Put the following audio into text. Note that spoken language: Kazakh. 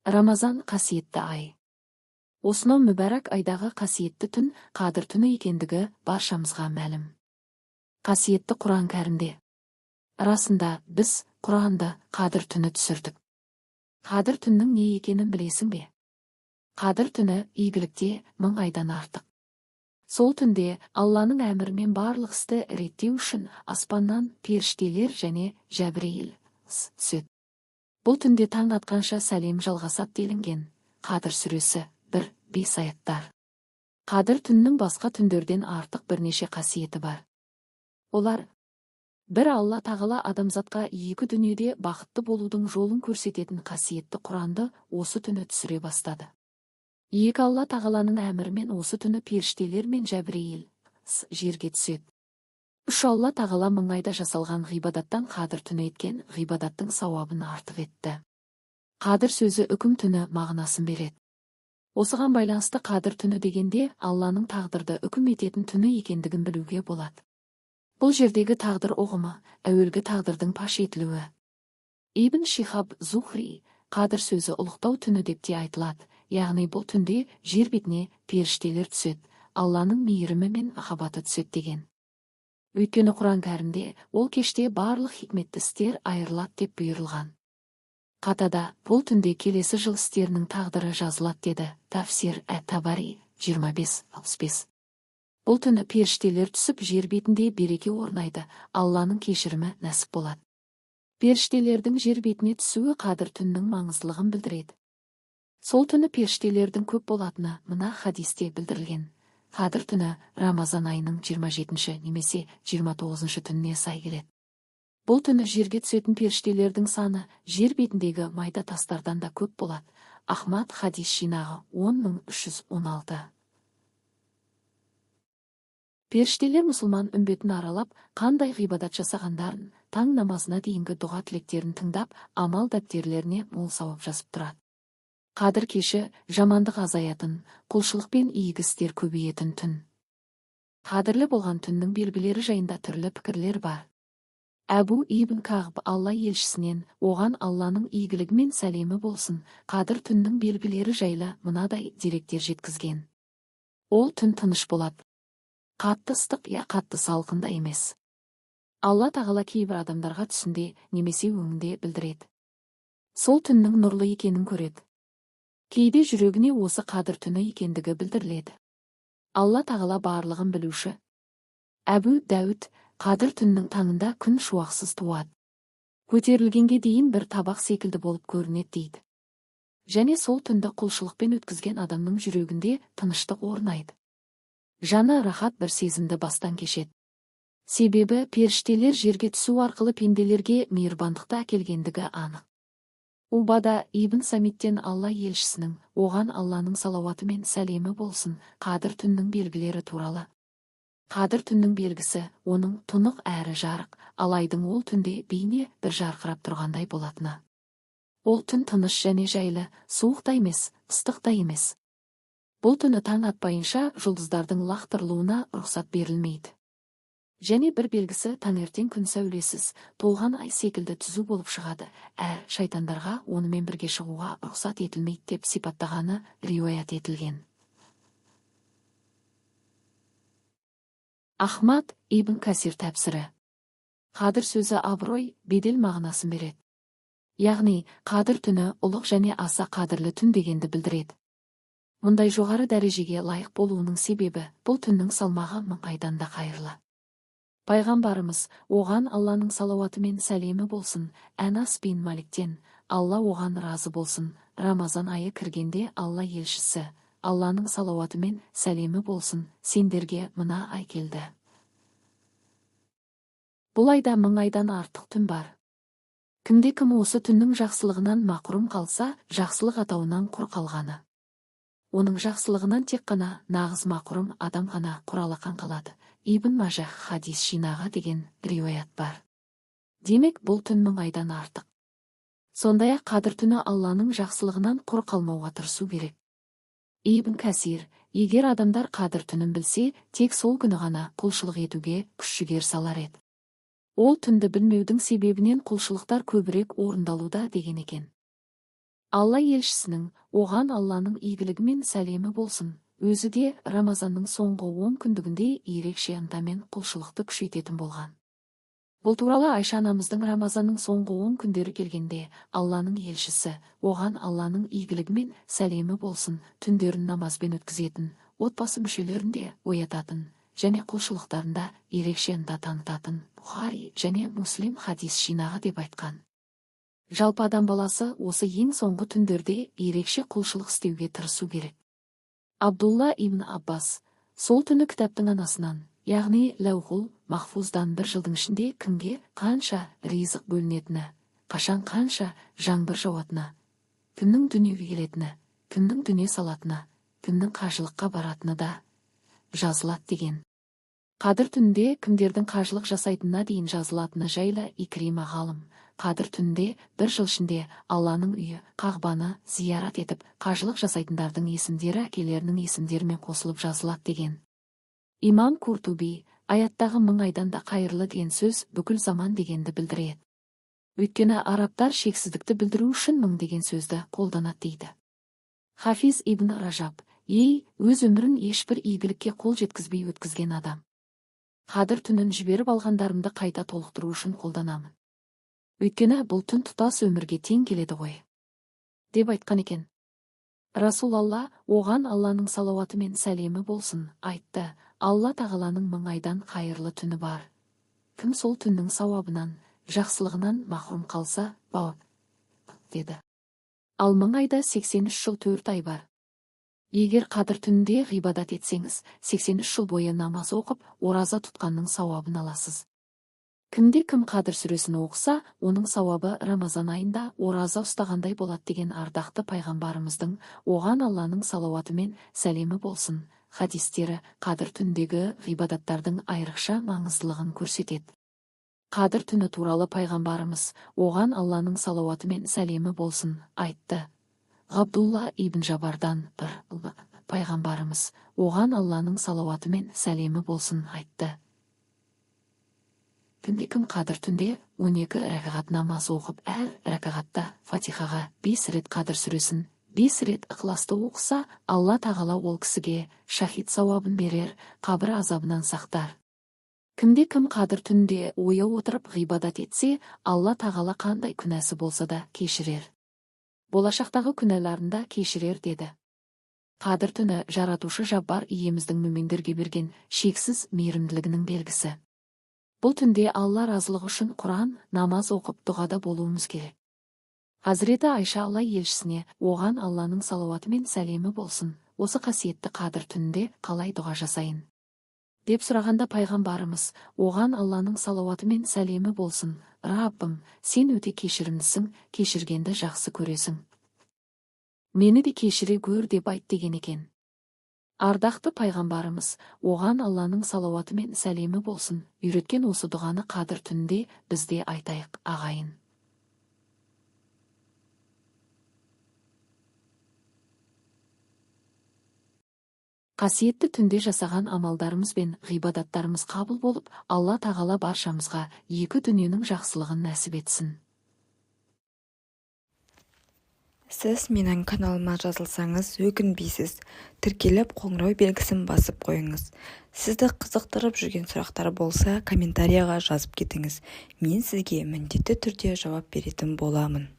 Рамазан қасиетті ай. Осынау мүбәрак айдағы қасиетті түн Қадір түні екендігі баршамызға мәлім. Қасиетті Құран кәрімде. Расында біз Құранды Қадір түні түсірдік. Қадір түннің не екенін білесің бе? Қадір түні игілікте 1000 айдан артық. Сол түнде Алланың әмірімен барлық істі реттеу үшін аспаннан періштелер және Жәбірейіл түседі. Бұл түнде таң атқанша сәлем жалғасады делінген. Қадір сүресі 1-5 аяттар. Қадір түннің басқа түндерден артық бірнеше қасиеті бар. Олар: 1. Алла тағала адамзатқа екі дүниеде бақытты болудың жолын көрсететін қасиетті Құранды осы түні түсіре бастады. 2. Алла тағаланың әмірімен осы түні періштелер мен Жәбірейіл жерге түседі. 3. Алла тағала 1000 айда жасалған ғибадаттан Қадір түні еткен ғибадаттың сауабын артық етті. Қадір сөзі үкім түні мағынасын береді. Осыған байланысты Қадір түні дегенде Алланың тағдырды үкім ететін түні екендігін білуге болады. Бұл жердегі тағдыр ұғымы әуелгі тағдырдың паш етілуі. Ибн Шихаб Зухри Қадір сөзі ұлықтау түні деп те айтылады, яғни бұл түнде жер бетіне періштелер түседі, Алланың мейірімі мен махаббаты түседі деген. Өйткені Құран кәрімде ол кеште барлық хикметті істер айырылады деп бұйырылған. Қатада бұл түнде келесі жыл істерінің тағдыры жазылады деді Тафсир әт-Табари 25-65. Бұл түні періштелер түсіп жер бетінде береке орнайды, Алланың кешірімі нәсіп болады. Періштелердің жер бетіне түсуі Қадір түннің маңыздылығын білдіреді. Сол түні періштелердің көп болатыны мына хадисте білдірілген. Қадір түні Рамазан айының 27-ші немесе 29-шы түніне сай келеді. Бұл түні жерге түсетін періштелердің саны жер бетіндегі майда тастардан да көп болады. Ахмад хадис жинағы 10316. Періштелер мұсылман үмбетін аралап, қандай ғибадат жасағандарын, таң намазына дейінгі дұға тілектерін тыңдап, амал дәптерлеріне мол сауап жазып тұрады. Қадір кеші жамандық азаятын, құлшылық пен игі істер көбейетін түн. Қадірлі болған түннің белгілері жайында түрлі пікірлер бар. Әбу ибн Кағб Алла елшісінен, оған Алланың игілігі мен сәлемі болсын, Қадір түннің белгілері жайлы мынадай деректер жеткізген. Ол түн тыныш болады. Қатты ыстық я қатты салқында емес. Алла тағала кейбір адамдарға түсінде немесе өңінде білдіреді. Сол түннің нұрлы екенін көреді. Кейде жүрегіне осы Қадір түні екендігі білдіріледі. Алла тағала барлығын білуші. Әбу Дәуд Қадір түннің таңында күн шуақсыз туады. Көтерілгенге дейін бір табақ секілді болып көрінеді дейді. Және сол түнді құлшылықпен өткізген адамның жүрегінде тыныштық орнайды. Жаны рахат бір сезімді бастан кешеді. Себебі періштелер жерге түсу арқылы пенделерге мейірбандықты әкелгендігі анық. Убада ибн Самиттен Алла елшісінің, оған Алланың салауаты мен сәлемі болсын, Қадір түннің белгілері туралы. Қадір түннің белгісі оның тұнық әрі жарық, алайдың ол түнде бейне бір жарқырап тұрғандай болатыны. Ол түн тыныш және жайлы, суық та емес, ыстық та емес. Бұл түні таң атпайынша жұлдыздардың лақтырылуына рұқсат берілмейді. Және бір белгісі таңертең күн сәулесіз, толған ай секілді түзу болып шығады, шайтандарға онымен бірге шығуға рұқсат етілмейді деп сипаттағаны риуаят етілген. Ахмад ибн Касир тәпсірі. Қадір сөзі абырой, бедел мағынасын береді. Яғни, Қадір түні ұлық және аса қадірлі түн дегенді білдіреді. Мұндай жоғары дәрежеге лайық болуының себебі бұл түннің салмағы 1000 айдан да қайырлы. Пайғамбарымыз, оған Алланың салауаты мен сәлемі болсын, Анас бин Маликтен, Алла оған разы болсын, Рамазан айы кіргенде Алла елшісі, Алланың салауаты мен сәлемі болсын, сендерге мына ай келді. Бұл айда 1000 айдан артық түн бар. Кімде-кім осы түннің жақсылығынан мақұрым қалса, жақсылық атауынан құр қалғаны. Оның жақсылығынан тек қана нағыз мақұрым адам ғана құр алақан қалады. Ибн Мажах хадис жинағы деген риуаят бар. Демек, бұл түн 1000 айдан артық. Сондай-ақ Қадір түні Алланың жақсылығынан құр қалмауға тырысу керек. Ибн Касир, егер адамдар Қадір түнін білсе, тек сол күні ғана құлшылық етуге күш-жігер салар еді. Ол түнді білмеудің себебінен құлшылықтар көбірек орындалуда деген екен. Алла елшісінің, оған Алланың игілігі мен сәлемі болсын, өзі де Рамазанның соңғы 10 күндігінде ерекше ынтамен құлшылықты күшейтетін болған. Бұл туралы Айша анамыздың Рамазанның соңғы 10 күндері келгенде, Алланың елшісі, оған Алланың игілігі мен сәлемі болсын, түндерін намазбен өткізетін, отбасы мүшелерін де оятатын, және құлшылықтарында ерекше ынта танытатын Бұхари және Муслим хадис жинағы деп айтқан. Жалпы адам баласы осы ең соңғы түндерде ерекше құлшылық істеуге тырысу керек. Абдулла ибн Аббас, сол түні кітаптың анасынан, яғни ләухул махфуздан бір жылдың ішінде кімге қанша ризық бөлінетіні, қашан қанша жаңбыр жауатыны, кімнің дүниеге келетіні, кімнің дүние салатыны, кімнің қажылыққа баратыны да жазылады деген. Қадір түнде кімдердің қажылық жасайтынына дейін жазылатыны жайлы Икрима ғалым, Қадір түнде бір жыл ішінде Алланың үйі Қағбаны зиярат етіп, қажылық жасайтындардың есімдері әкелерінің есімдерімен қосылып жазылады деген. Имам Куртуби, аяттағы 1000 айдан да қайырлы деген сөз бүкіл заман дегенді білдіреді. Өйткені арабтар шексіздікті білдіру үшін 1000 деген сөзді қолданады дейді. Хафиз ибн Ражаб, өз өмірін ешбір игілікке қол жеткізбей өткізген адам. Қадір түнін жіберіп алғандарымды қайта толықтыру үшін қолданамын. Өйткені бұл түн тұтас өмірге тең келеді ғой, деп айтқан екен. Расулалла, оған Алланың салауаты мен сәлемі болсын, айтты, Алла тағаланың 1000 айдан қайырлы түні бар. Кім сол түннің сауабынан, жақсылығынан махрұм қалса, бауап, деді. Ал 1000 айда 83 жыл 4 ай бар. Егер Қадір түнінде ғибадат етсеңіз, 83 жыл бойы намаз оқып, ораза тұтқанның сауабын аласыз. Кім Қадір сүресін оқыса, оның сауабы Рамазан айында ораза ұстағандай болады деген ардақты пайғамбарымыздың, оған Алланың салауаты мен сәлемі болсын, хадистері Қадір түндегі ғибадаттардың айрықша маңыздылығын көрсетеді. Қадір түні туралы пайғамбарымыз, оған Алланың салауаты мен сәлемі болсын, айтты. Ғабдулла ибн Жабардан бір пайғамбарымыз, оған Алланың салауаты мен сәлемі болсын, айтты. Кім Қадір түнде 12 рәкағат намаз оқып, әр рәкағатта Фатихаға 5 рет Қадір сүресін, 5 рет Ықыласты оқыса, Алла тағала ол кісіге шахид сауабын берер, қабір азабынан сақтар. Кім Қадір түнде ояу отырып ғибадат етсе, Алла тағала қандай күнәсі болса да кешірер. Болашақтағы күнәларында кешірер деді. Қадір түні жаратушы Жаббар иеміздің мүминдерге берген шексіз мейірімділігінің белгісі. Бұл түнде Алла разылығы үшін Құран, намаз оқып дұғада болуымыз керек. Хазіреті Айша Алла елшісіне, оған Алланың салауаты мен сәлемі болсын, осы қасиетті Қадір түнінде қалай дұға жасайын? Деп сұрағанда пайғамбарымыз, оған Алланың салауаты мен сәлемі болсын, Раббым, сен өте кешірімдісің, кешіргенді жақсы көресің. Мені де кешіре көр деп айт деген екен. Ардақты пайғамбарымыз, оған Алланың салауаты мен сәлемі болсын, үйреткен осы дұғаны Қадір түнінде бізде айтайық, ағайын. Қасиетті түнде жасаған амалдарымыз бен ғибадаттарымыз қабыл болып, Алла тағала баршамызға екі дүниенің жақсылығын нәсіп етсін. Сіз менің каналыма жазылсаңыз өкінбейсіз, тіркеліп қоңырау белгісін басып қойыңыз. Сізді қызықтырып жүрген сұрақтар болса, комментарияға жазып кетіңіз. Мен сізге міндетті түрде жауап беретін боламын.